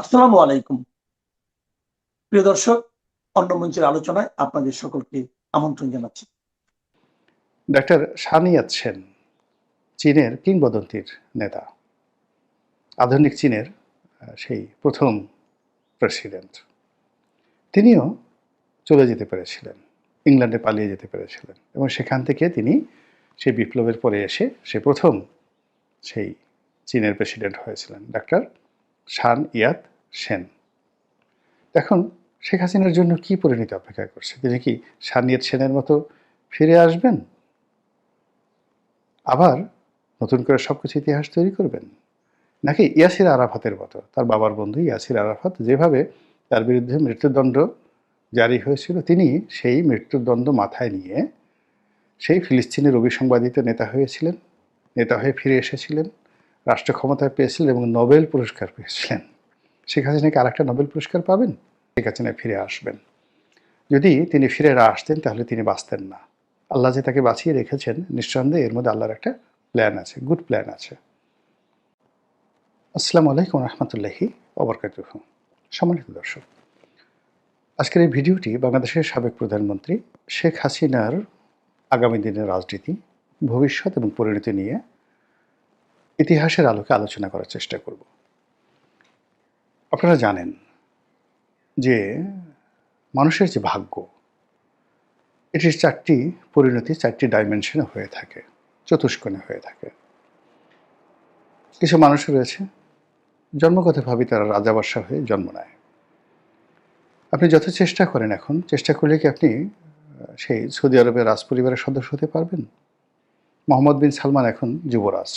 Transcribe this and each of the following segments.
আসসালামু আলাইকুম। প্রিয় দর্শক, অন্য মঞ্চের আলোচনায় আপনাদের সকলকে আমন্ত্রণ জানাচ্ছি। ডাক্তার শান ইয়াত-সেন চীনের কিংবদন্তির নেতা, আধুনিক চীনের সেই প্রথম প্রেসিডেন্ট। তিনিও চলে যেতে পেরেছিলেন, ইংল্যান্ডে পালিয়ে যেতে পেরেছিলেন এবং সেখান থেকে তিনি সেই বিপ্লবের পরে এসে সে প্রথম সেই চীনের প্রেসিডেন্ট হয়েছিলেন, ডাক্তার শান ইয়াত-সেন। এখন শেখ হাসিনার জন্য কি পরিণতি অপেক্ষা করছে? তিনি কি শান ইয়াত-সেনের মতো ফিরে আসবেন, আবার নতুন করে সবকিছু ইতিহাস তৈরি করবেন, নাকি ইয়াসির আরাফাতের মতো, তার বাবার বন্ধু ইয়াসির আরাফাত যেভাবে তার বিরুদ্ধে মৃত্যুদণ্ড জারি হয়েছিল, তিনি সেই মৃত্যুদণ্ড মাথায় নিয়ে সেই ফিলিস্তিনের অভিসংবাদিত নেতা হয়েছিলেন, নেতা হয়ে ফিরে এসেছিলেন, রাষ্ট্র ক্ষমতায় পেয়েছিলেন এবং নোবেল পুরস্কার পেয়েছিলেন। শেখ হাসিনা কি আরেকটা নোবেল পুরস্কার পাবেন? শেখ হাসিনা ফিরে আসবেন। যদি তিনি ফিরে না আসতেন তাহলে তিনি বাঁচতেন না। আল্লাহ যে তাকে বাঁচিয়ে রেখেছেন, নিঃসন্দেহে এর মধ্যে আল্লাহর একটা প্ল্যান আছে, গুড প্ল্যান আছে। আসসালামু আলাইকুম রহমতুল্লাহি ওবরকাতুহু। সম্মানিত দর্শক, আজকের এই ভিডিওটি বাংলাদেশের সাবেক প্রধানমন্ত্রী শেখ হাসিনার আগামী দিনের রাজনীতি, ভবিষ্যৎ এবং পরিণতি নিয়ে ইতিহাসের আলোকে আলোচনা করার চেষ্টা করব। আপনারা জানেন যে মানুষের যে ভাগ্য, এটির চারটি পরিণতি চারটি ডাইমেনশনে হয়ে থাকে, চতুষ্কোণে হয়ে থাকে। কিছু মানুষ রয়েছে জন্মগতভাবে তারা রাজাবাদশাহ হয়ে জন্ম নেয়। আপনি যত চেষ্টা করেন, এখন চেষ্টা করলে কি আপনি সেই সৌদি আরবের রাজপরিবারের সদস্য হতে পারবেন? মোহাম্মদ বিন সালমান এখন যুবরাজ,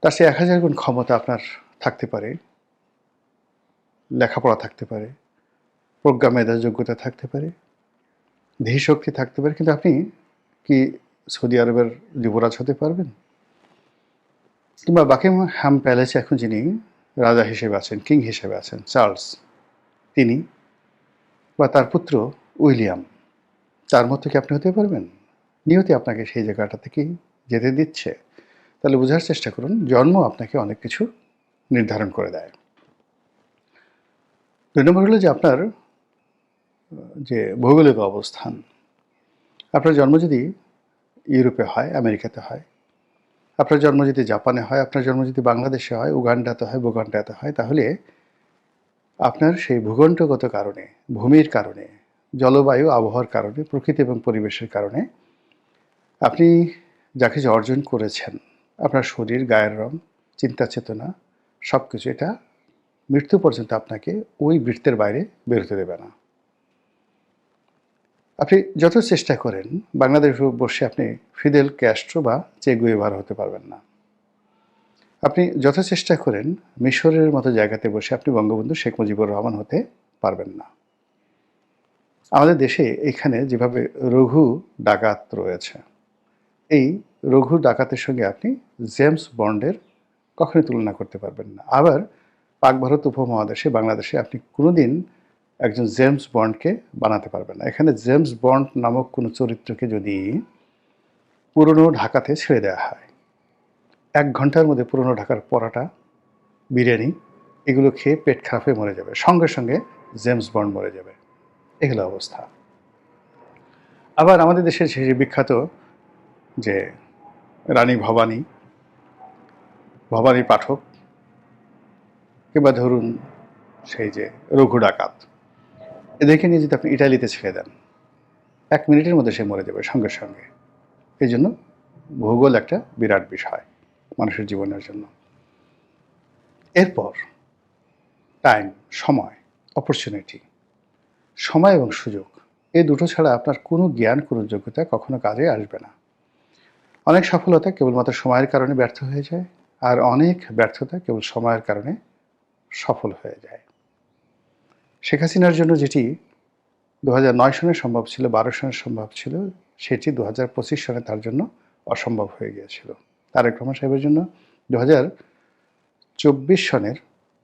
তার সে 1000 গুণ ক্ষমতা আপনার থাকতে পারে, লেখাপড়া থাকতে পারে, প্রজ্ঞা মেধা যোগ্যতা থাকতে পারে, ধীশক্তি থাকতে পারে, কিন্তু আপনি কি সৌদি আরবের যুবরাজ হতে পারবেন? কিংবা বাকিংহাম প্যালেসে এখন যিনি রাজা হিসেবে আছেন, কিং হিসেবে আছেন, চার্লস, তিনি বা তার পুত্র উইলিয়াম, তার মতো কি আপনি হতে পারবেন? নিয়তি আপনাকে সেই জায়গাটা থেকেই যেতে দিচ্ছে। তাহলে বোঝার চেষ্টা করুন, জন্ম আপনাকে অনেক কিছু নির্ধারণ করে দেয়। 2 নম্বর হলো যে আপনার যে ভৌগোলিক অবস্থান। আপনার জন্ম যদি ইউরোপে হয়, আমেরিকাতে হয়, আপনার জন্ম যদি জাপানে হয়, আপনার জন্ম যদি বাংলাদেশে হয়, উগান্ডাতে হয়, বুগান্ডাতে হয়, তাহলে আপনার সেই ভূখণ্ডগত কারণে, ভূমির কারণে, জলবায়ু আবহাওয়ার কারণে, প্রকৃতি এবং পরিবেশের কারণে আপনি যা কিছু অর্জন করেছেন, আপনার শরীর, গায়ের রং, চিন্তা চেতনা, সব কিছু এটা মৃত্যু পর্যন্ত আপনাকে ওই বৃত্তের বাইরে বেরোতে দেবে না। আপনি যত চেষ্টা করেন বাংলাদেশ বসে আপনি ফিদেল ক্যাস্ট্রো বা চে গুয়েভারা হতে পারবেন না। আপনি যত চেষ্টা করেন মিশরের মতো জায়গাতে বসে আপনি বঙ্গবন্ধু শেখ মুজিবুর রহমান হতে পারবেন না। আমাদের দেশে এখানে যেভাবে রঘু ডাকাত রয়েছে, এই রঘু ডাকাতের সঙ্গে আপনি জেমস বন্ডের কখনোই তুলনা করতে পারবেন না। আবার পাক ভারত উপমহাদেশে, বাংলাদেশে আপনি কোনোদিন একজন জেমস বন্ডকে বানাতে পারবেন না। এখানে জেমস বন্ড নামক কোনো চরিত্রকে যদি পুরনো ঢাকাতে ছেড়ে দেওয়া হয়, 1 ঘন্টার মধ্যে পুরনো ঢাকার পরাটা, বিরিয়ানি এগুলো খেয়ে পেট খারাপ হয়ে মরে যাবে, সঙ্গে সঙ্গে জেমস বন্ড মরে যাবে। এই হলো অবস্থা। আবার আমাদের দেশের সেই বিখ্যাত যে রানী ভবানী, ভবানী পাঠক, কিংবা ধরুন সেই যে রঘু ডাকাত, এদেরকে নিয়ে যদি আপনি ইটালিতে ছেড়ে দেন, 1 মিনিটের মধ্যে সে মরে যাবে সঙ্গে সঙ্গে। এই জন্য ভূগোল একটা বিরাট বিষয় মানুষের জীবনের জন্য। এরপর টাইম, সময়, অপরচুনিটি, সময় এবং সুযোগ, এই দুটো ছাড়া আপনার কোনো জ্ঞান, কোনো যোগ্যতা কখনো কাজে আসবে না। অনেক সফলতা কেবলমাত্র সময়ের কারণে ব্যর্থ হয়ে যায়, আর অনেক ব্যর্থতা কেবল সময়ের কারণে সফল হয়ে যায়। শেখ হাসিনার জন্য যেটি 2009 সনে সম্ভব ছিল, 12 সনে সম্ভব ছিল, সেটি 2025 সনে তার জন্য অসম্ভব হয়ে গিয়েছিল। তারেক রহমান সাহেবের জন্য 2024 সনের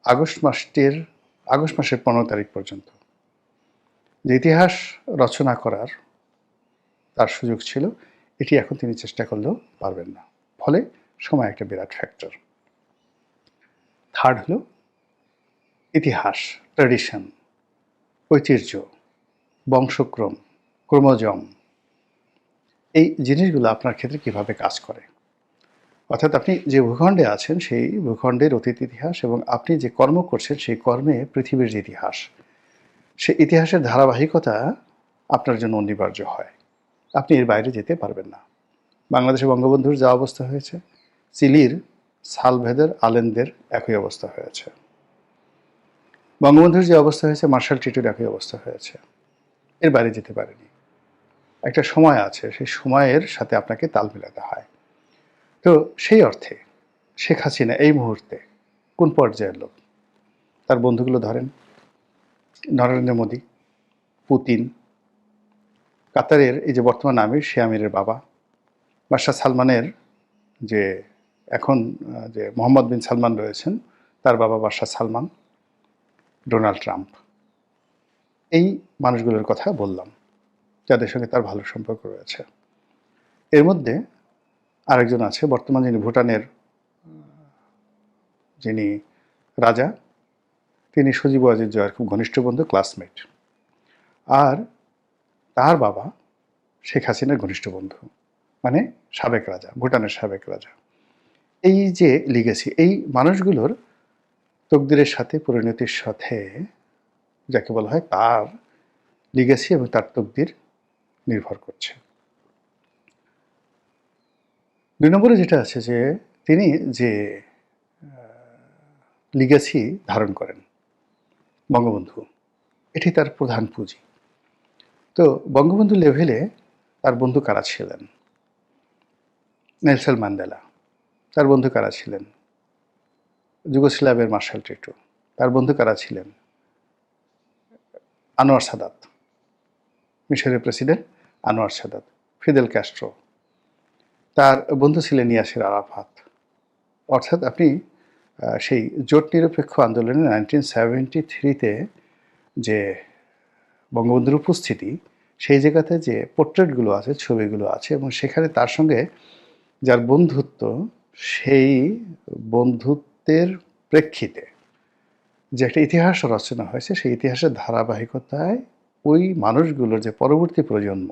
আগস্ট মাসের 15 তারিখ পর্যন্ত যে ইতিহাস রচনা করার তার সুযোগ ছিল, এটি এখন তিনি চেষ্টা করলেও পারবেন না। ফলে সময় একটা বিরাট ফ্যাক্টর। থার্ড হলো ইতিহাস, ট্র্যাডিশন, ঐতিহ্য, বংশক্রম, ক্রোমোজম, এই জিনিসগুলো আপনার ক্ষেত্রে কিভাবে কাজ করে। অর্থাৎ আপনি যে ভূখণ্ডে আছেন সেই ভূখণ্ডের অতীত ইতিহাস এবং আপনি যে কর্ম করছেন সেই কর্মে পৃথিবীর যে ইতিহাস, সেই ইতিহাসের ধারাবাহিকতা আপনার জন্য অনিবার্য হয়। আপনি এর বাইরে যেতে পারবেন না। বাংলাদেশে বঙ্গবন্ধুর যা অবস্থা হয়েছে, চিলির সালভেদর আলেনদের একই অবস্থা হয়েছে। বঙ্গবন্ধুর যে অবস্থা হয়েছে, মার্শাল টিটোর একই অবস্থা হয়েছে। এর বাইরে যেতে পারেনি। একটা সময় আছে, সেই সময়ের সাথে আপনাকে তাল মেলাতে হয়। তো সেই অর্থে শেখ হাসিনা এই মুহূর্তে কোন পর্যায়ের লোক? তার বন্ধুগুলো ধরেন, নরেন্দ্র মোদী, পুতিন, কাতারের এই যে বর্তমান আমির, সে আমিরের বাবা, বাদশাহ সালমানের যে এখন যে মোহাম্মদ বিন সালমান রয়েছেন, তার বাবা বাদশাহ সালমান, ডোনাল্ড ট্রাম্প, এই মানুষগুলোর কথা বললাম যাদের সঙ্গে তার ভালো সম্পর্ক রয়েছে। এর মধ্যে আরেকজন আছে, বর্তমান যিনি ভুটানের যিনি রাজা, তিনি সজীব ওয়াজিদ জয়ের খুব ঘনিষ্ঠ বন্ধু, ক্লাসমেট। আর তার বাবা শেখ হাসিনার ঘনিষ্ঠ বন্ধু, মানে সাবেক রাজা, ভুটানের সাবেক রাজা। এই যে লিগেসি, এই মানুষগুলোর তকদিরের সাথে, পরিণতির সাথে, যাকে বলা হয় তার লিগেসি এবং তার তকদির নির্ভর করছে। ২ নম্বরে যেটা আছে যে তিনি যে লিগেসি ধারণ করেন, বঙ্গবন্ধু, এটি তার প্রধান পুঁজি। তো বঙ্গবন্ধু লেভেলে তার বন্ধু কারা ছিলেন? Nelson Mandela. তার বন্ধু কারা ছিলেন? যুগোস্লাভিয়ার মার্শাল টিটো। তার বন্ধু কারা ছিলেন? আনোয়ার সাদাত, মিশরের president Anwar Sadat, Fidel Castro. তার বন্ধু ছিলেন ইয়াসির আরাফাত। অর্থাৎ আপনি সেই জোট নিরপেক্ষ আন্দোলনে 1973-তে যে বঙ্গবন্ধুর উপস্থিতি, সেই জায়গাতে যে পোর্ট্রেটগুলো আছে, ছবিগুলো আছে, এবং সেখানে তার সঙ্গে যার বন্ধুত্ব, সেই বন্ধুত্বের প্রেক্ষিতে যে একটা ইতিহাস রচনা হয়েছে, সেই ইতিহাসের ধারাবাহিকতায় ওই মানুষগুলোর যে পরবর্তী প্রজন্ম,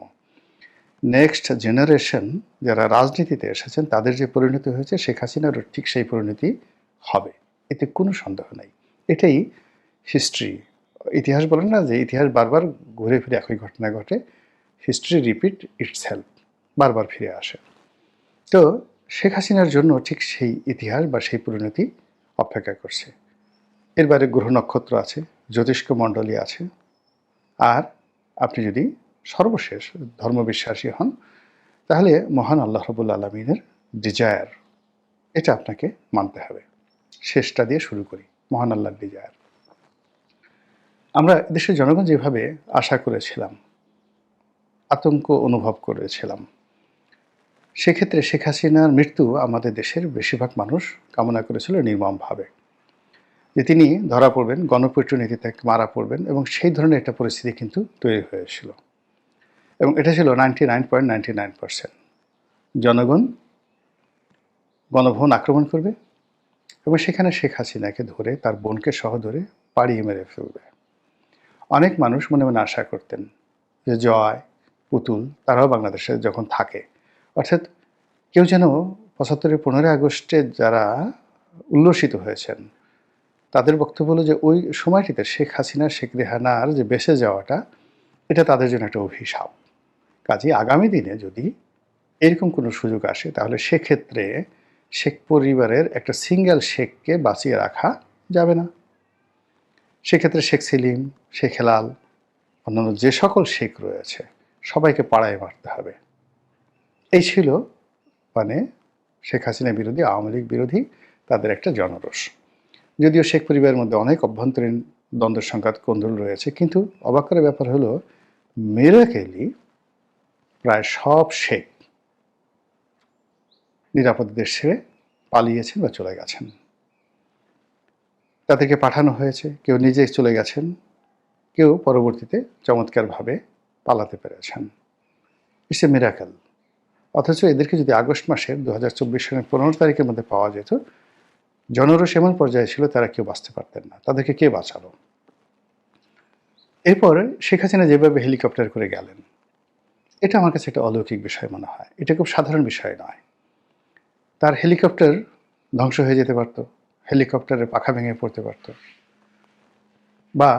নেক্সট জেনারেশন যারা রাজনীতিতে এসেছেন, তাদের যে পরিণতি হয়েছে, শেখ হাসিনারও ঠিক সেই পরিণতি হবে, এতে কোনো সন্দেহ নাই। এটাই হিস্ট্রি। ইতিহাস বলেন না যে ইতিহাস বারবার ঘুরে ফিরে একই ঘটনা ঘটে, হিস্ট্রি রিপিট ইটসেলফ, বারবার ফিরে আসে। তো শেখ হাসিনার জন্য ঠিক সেই ইতিহাস বা সেই পরিণতি অপেক্ষা করছে। এর বাইরে গ্রহ নক্ষত্র আছে, জ্যোতিষ্ক মণ্ডলী আছে, আর আপনি যদি সর্বশেষ ধর্মবিশ্বাসী হন, তাহলে মহান আল্লাহ রাব্বুল আলামিনের ডিজায়ার, এটা আপনাকে মানতে হবে। শেষটা দিয়ে শুরু করি, মহান আল্লাহর ডিজায়ার। আমরা দেশের জনগণ যেভাবে আশা করেছিলাম, আতঙ্ক অনুভব করেছিলাম, সেক্ষেত্রে শেখ হাসিনার মৃত্যু আমাদের দেশের বেশিরভাগ মানুষ কামনা করেছিল নির্মমভাবে, যে তিনি ধরা পড়বেন, গণপিটুনিতে মারা পড়বেন, এবং সেই ধরনের একটা পরিস্থিতি কিন্তু তৈরি হয়েছিল। এবং এটা ছিল 99.99%। জনগণ গণভবন আক্রমণ করবে এবং সেখানে শেখ হাসিনাকে ধরে, তার বোনকে সহ ধরে পাড়িয়ে মেরে ফেলবে। অনেক মানুষ মনে মনে আশা করতেন যে জয়, পুতুল, তারাও বাংলাদেশে যখন থাকে, অর্থাৎ কেউ যেন ৭৫-এর 15ই আগস্টে যারা উল্লসিত হয়েছেন, তাদের বক্তব্য হলো যে ওই সময়টিতে শেখ হাসিনা, শেখ রেহানার যে বেঁচে যাওয়াটা, এটা তাদের জন্য একটা অভিশাপ। কাজেই আগামী দিনে যদি এরকম কোনো সুযোগ আসে, তাহলে সেক্ষেত্রে শেখ পরিবারের একটা সিঙ্গেল শেখকে বাঁচিয়ে রাখা যাবে না। সেক্ষেত্রে শেখ সেলিম, শেখ হেলাল, অন্যান্য যে সকল শেখ রয়েছে, সবাইকে পাড়ায় মারতে হবে। এই ছিল মানে শেখ হাসিনা বিরোধী, আওয়ামী লীগ বিরোধী তাদের একটা জনরোষ। যদিও শেখ পরিবারের মধ্যে অনেক অভ্যন্তরীণ দ্বন্দ্ব সংঘাত কোন্দল রয়েছে, কিন্তু অবাক করার ব্যাপার হলো মিরাকেলি প্রায় সব শেখ নিরাপদ দেশ ছেড়ে পালিয়েছেন বা চলে গেছেন। তাদেরকে পাঠানো হয়েছে, কেউ নিজে চলে গেছেন, কেউ পরবর্তীতে চমৎকারভাবে পালাতে পেরেছেন। It's a miracle. অথচ এদেরকে যদি আগস্ট মাসের 2024 সালের 15 তারিখের মধ্যে পাওয়া যেত, জনরোষ এমন পর্যায়ে ছিল তারা কেউ বাঁচতে পারতেন না, তাদেরকে কে বাঁচালো? এরপর শেখ হাসিনা যেভাবে হেলিকপ্টার করে গেলেন, এটা আমার কাছে একটা অলৌকিক বিষয় মনে হয়। এটা খুব সাধারণ বিষয় নয়। তার হেলিকপ্টার ধ্বংস হয়ে যেতে পারত, হেলিকপ্টারের পাখা ভেঙে পড়তে পারত, বা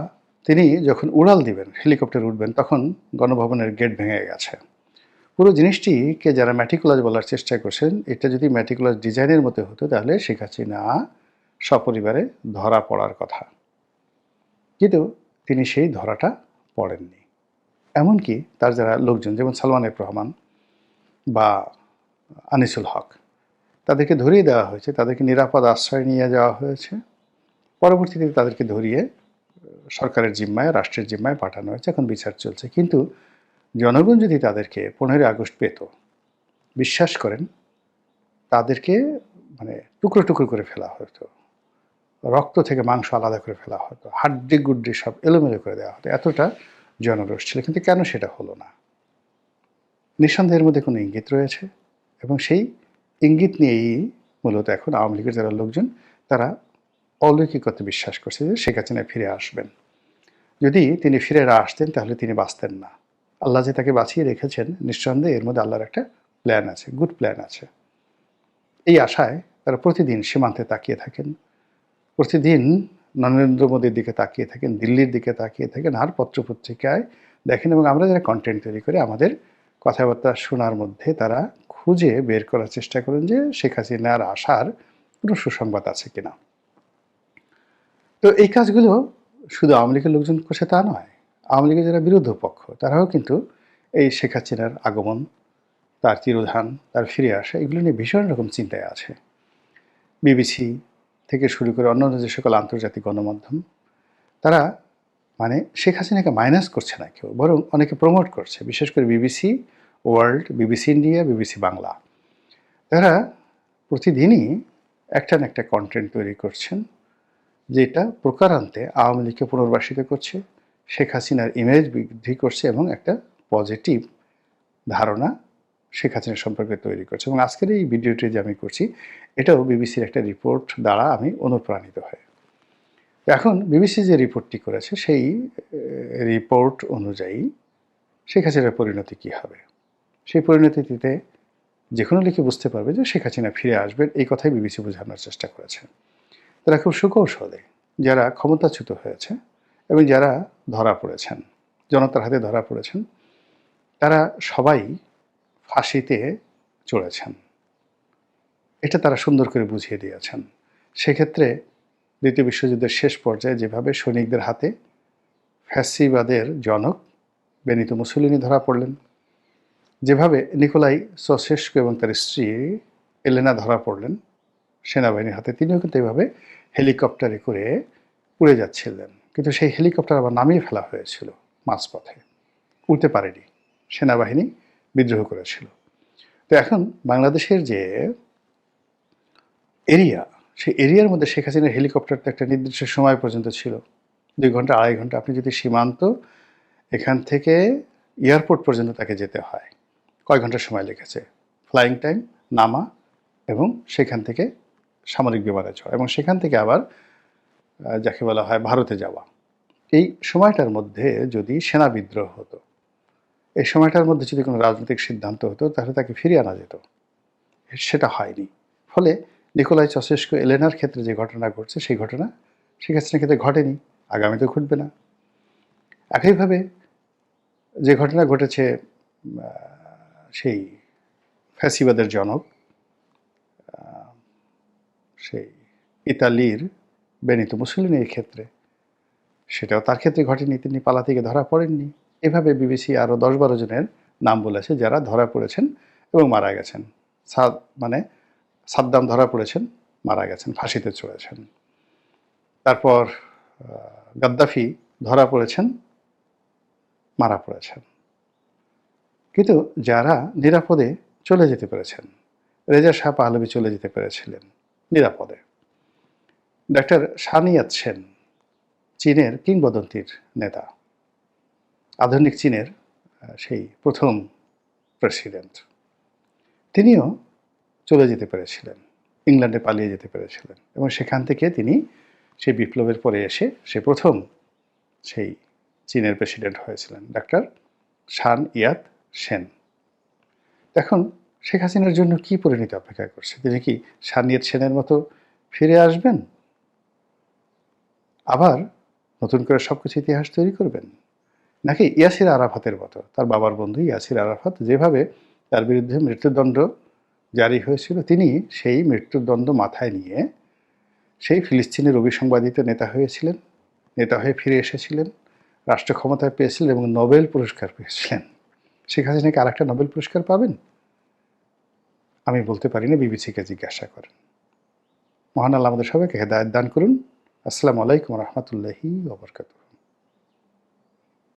তিনি যখন উড়াল দিবেন, হেলিকপ্টার উঠবেন, তখন গণভবনের গেট ভেঙে গেছে। পুরো জিনিসটিকে যারা ম্যাটিকুলাস বলার চেষ্টা করছেন, এটা যদি ম্যাটিকুলাস ডিজাইনের মতো হতো তাহলে শেখ হাসিনা সপরিবারে ধরা পড়ার কথা, কিন্তু তিনি সেই ধরাটা পড়েননি। এমনকি তার যারা লোকজন, যেমন সালমান এফ রহমান বা আনিসুল হক, তাদেরকে ধরিয়ে দেওয়া হয়েছে, তাদেরকে নিরাপদ আশ্রয় নিয়ে যাওয়া হয়েছে। পরবর্তীতে তাদেরকে ধরিয়ে সরকারের জিম্মায়, রাষ্ট্রের জিম্মায় পাঠানো হয়েছে, এখন বিচার চলছে। কিন্তু জনগণ যদি তাদেরকে 15 আগস্ট পেত, বিশ্বাস করেন তাদেরকে মানে টুকরো টুকরো করে ফেলা হতো, রক্ত থেকে মাংস আলাদা করে ফেলা হতো, হাড্ডি গুড্ডি সব এলোমেলো করে দেওয়া হতো, এতটা জনরোষ ছিল। কিন্তু কেন সেটা হলো না? নিঃসন্দেহের মধ্যে কোনো ইঙ্গিত রয়েছে, এবং সেই ইঙ্গিত নিয়েই মূলত এখন আওয়ামী লীগের যারা লোকজন, তারা অলৌকিকতে বিশ্বাস করছে যে শেখ হাসিনা ফিরে আসবেন। যদি তিনি ফিরে না আসতেন তাহলে তিনি বাঁচতেন না। আল্লাহ যে তাকে বাঁচিয়ে রেখেছেন, নিঃসন্দেহে এর মধ্যে আল্লাহর একটা প্ল্যান আছে, গুড প্ল্যান আছে। এই আশায় তারা প্রতিদিন সীমান্তে তাকিয়ে থাকেন, প্রতিদিন নরেন্দ্র মোদীর দিকে তাকিয়ে থাকেন, দিল্লির দিকে তাকিয়ে থাকেন, আর পত্রপত্রিকায় দেখেন। এবং আমরা যারা কন্টেন্ট তৈরি করি, আমাদের কথাবার্তা শোনার মধ্যে তারা খুঁজে বের করার চেষ্টা করেন যে শেখ হাসিনার আসার কোনো সুসংবাদ আছে কিনা। তো এই কাজগুলো শুধু আওয়ামী লীগের লোকজন করছে তা নয়, আওয়ামী লীগের যারা বিরোধী পক্ষ, তারাও কিন্তু এই শেখ হাসিনার আগমন, তার তিরোধান, তার ফিরে আসা, এগুলো নিয়ে ভীষণ রকম চিন্তায় আছে। বিবিসি থেকে শুরু করে অন্যান্য যে সকল আন্তর্জাতিক গণমাধ্যম, তারা মানে শেখ হাসিনাকে মাইনাস করছে না কেউ, বরং অনেকে প্রমোট করছে। বিশেষ করে BBC world, BBC India, BBC Bangla, তারা প্রতিদিনই একটা না একটা কন্টেন্ট তৈরি করছেন, যেটা প্রকারান্তে আওয়ামী লীগকে পুনর্বাসিত করছে, শেখ হাসিনার ইমেজ বৃদ্ধি করছে, এবং একটা পজিটিভ ধারণা শেখ হাসিনা সম্পর্কে তৈরি করছে। এবং আজকের এই ভিডিওটি যে আমি করছি, এটাও বিবিসির একটা রিপোর্ট দ্বারা আমি অনুপ্রাণিত হই। এখন বিবিসি যে রিপোর্টটি করেছে, সেই রিপোর্ট অনুযায়ী শেখ হাসিনার পরিণতি কী হবে, সেই পরিণতিতে যে কোনো লোকই বুঝতে পারবে যে শেখ হাসিনা ফিরে আসবেন, এই কথাই বিবিসি বোঝানোর চেষ্টা করেছে। তারা খুব সুকৌশলে, যারা ক্ষমতাচ্যুত হয়েছে এবং যারা ধরা পড়েছেন, জনতার হাতে ধরা পড়েছেন, তারা সবাই ফাঁসিতে চড়েছেন। এটা তারা সুন্দর করে বুঝিয়ে দিয়েছেন। সেক্ষেত্রে দ্বিতীয় বিশ্বযুদ্ধের শেষ পর্যায়ে যেভাবে সৈনিকদের হাতে ফ্যাসিবাদের জনক বেনিতো মুসোলিনি ধরা পড়লেন, যেভাবে নিকোলাই চাউশেস্কু এবং তার স্ত্রী এলেনা ধরা পড়লেন সেনাবাহিনীর হাতে, তিনিও কিন্তু এভাবে হেলিকপ্টারে করে উড়ে যাচ্ছিলেন। কিন্তু সেই হেলিকপ্টার আবার নামিয়ে ফেলা হয়েছিল মাঝপথে, উড়তে পারেনি, সেনাবাহিনী বিদ্রোহ করেছিল। তো এখন বাংলাদেশের যে এরিয়া, সেই এরিয়ার মধ্যে শেখ হাসিনার হেলিকপ্টারটা একটা নির্দিষ্ট সময় পর্যন্ত ছিল, 2 ঘন্টা 2.5 ঘন্টা। আপনি যদি সীমান্ত এখান থেকে এয়ারপোর্ট পর্যন্ত তাকে যেতে হয়, কয় ঘন্টা সময় লেগেছে? ফ্লাইং টাইম, নামা, এবং সেখান থেকে সামরিক বিমানে চড়া, এবং সেখান থেকে আবার যাকে বলা হয় ভারতে যাওয়া। এই সময়টার মধ্যে যদি সেনা বিদ্রোহ হতো, এই সময়টার মধ্যে যদি কোনো রাজনৈতিক সিদ্ধান্ত হতো, তাহলে তাকে ফিরিয়ে আনা যেত। সেটা হয়নি। ফলে নিকোলাই চাউশেস্কু এলেনার ক্ষেত্রে যে ঘটনা ঘটছে, সেই ঘটনা শেখ হাসিনার ক্ষেত্রে ঘটেনি, আগামীতেও ঘটবে না। একইভাবে যে ঘটনা ঘটেছে সেই ফ্যাসিবাদের জনক, সেই ইতালির বেনিতো মুসোলিনির ক্ষেত্রে, সেটাও তার ক্ষেত্রে ঘটেনি, তিনি পালা থেকে ধরা পড়েননি। এভাবে বিবিসি আরও 10-12 জনের নাম বলেছে যারা ধরা পড়েছেন এবং মারা গেছেন। মানে সাদ্দাম ধরা পড়েছেন, মারা গেছেন, ফাঁসিতে চড়েছেন। তারপর গাদ্দাফি ধরা পড়েছেন, মারা পড়েছেন। কিন্তু যারা নিরাপদে চলে যেতে পেরেছেন, রেজা শাহ পাহলভি চলে যেতে পেরেছিলেন নিরাপদে। ডাক্তার সানি ইয়াতসেন, চীনের কিংবদন্তির নেতা, আধুনিক চীনের সেই প্রথম প্রেসিডেন্ট, তিনিও চলে যেতে পেরেছিলেন। ইংল্যান্ডে পালিয়ে যেতে পেরেছিলেন এবং সেখান থেকে তিনি সেই বিপ্লবের পরে এসে সে প্রথম সেই চীনের প্রেসিডেন্ট হয়েছিলেন, ডাক্তার শান ইয়াত সেন। এখন শেখ হাসিনার জন্য কি পরিণতি অপেক্ষা করছে? তিনি কি শান ইয়াত সেনের মতো ফিরে আসবেন, আবার নতুন করে সবকিছু ইতিহাস তৈরি করবেন, নাকি ইয়াসির আরাফাতের মতো, তার বাবার বন্ধু ইয়াসির আরাফাত যেভাবে তার বিরুদ্ধে মৃত্যুদণ্ড জারি হয়েছিল, তিনি সেই মৃত্যুদণ্ড মাথায় নিয়ে সেই ফিলিস্তিনের অভিসংবাদিত নেতা হয়েছিলেন, নেতা হয়ে ফিরে এসেছিলেন, রাষ্ট্র ক্ষমতায় পেয়েছিলেন এবং নোবেল পুরস্কার পেয়েছিলেন। শেখ হাসিনা কি আরেকটা নোবেল পুরস্কার পাবেন? আমি বলতে পারি না, বিবিসিকে জিজ্ঞাসা করেন। মহান আল্লাহ আমাদের সবাইকে হেদায়েত দান করুন। আসসালামু আলাইকুম রহমতুল্লাহি ওয়া বারাকাতুহু।